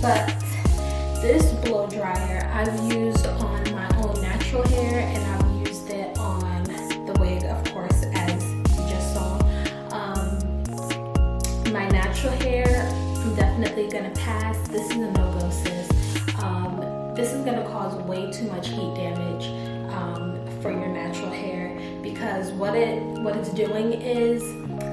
But this blow dryer I've used on my own natural hair, and I've used it on the wig, of course, as you just saw. My natural hair, I'm definitely gonna pass. This is a no-go, sis. This is gonna cause way too much heat damage for your natural hair, because what it's doing is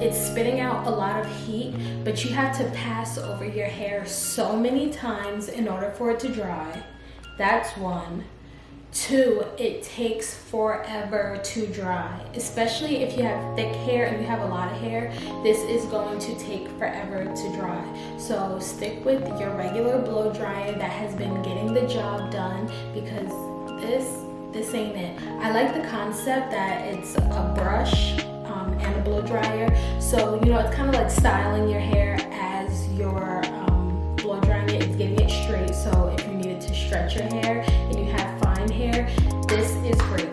it's spitting out a lot of heat, but you have to pass over your hair so many times in order for it to dry. That's one. Two, it takes forever to dry, especially if you have thick hair and you have a lot of hair. This is going to take forever to dry. So stick with your regular blow dryer that has been getting the job done, because this ain't it. I like the concept that it's a brush and a blow dryer, so you know, it's kind of like styling your hair as you're blow drying it. It's getting it straight, so if you needed to stretch your hair and you have fine hair, this is great.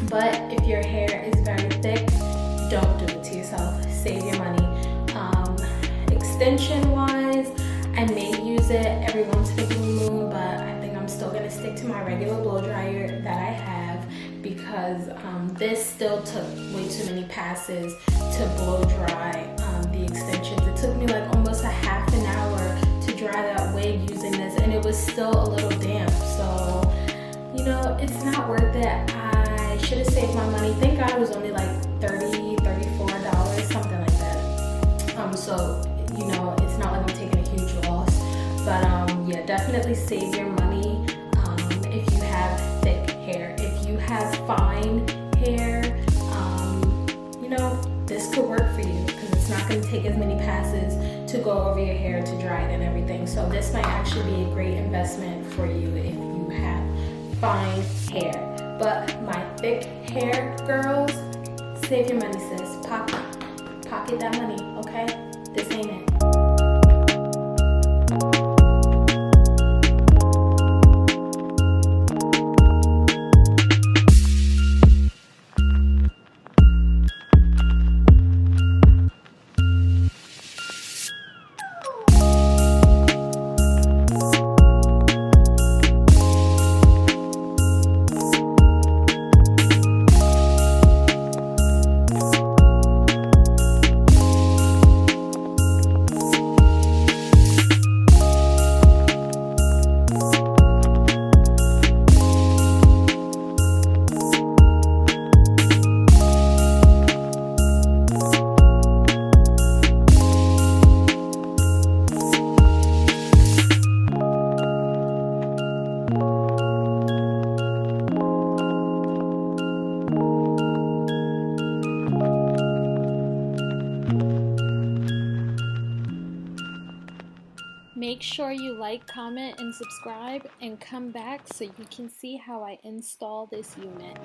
But if your hair is very thick, don't do it to yourself. Save your money. Extension wise, I may use it every once in a blue moon, but I think I'm still gonna stick to my regular blow dryer that I have, because this still took way too many passes to blow dry the extensions. It took me like almost a half an hour to dry that wig using this, and it was still a little damp. So, you know, it's not worth it. I should have saved my money. Thank God it was only like $30, $34, something like that. So, you know, it's not like I'm taking a huge loss. But yeah, definitely save your money if you have thick hair. If you have fine hair, you know, this could work for you, because it's not going to take as many passes to go over your hair to dry it and everything. So this might actually be a great investment for you if you have fine hair. But my thick hair girls, save your money, sis. Pocket that money, okay? This ain't it. Make sure you like, comment, and subscribe, and come back so you can see how I install this unit.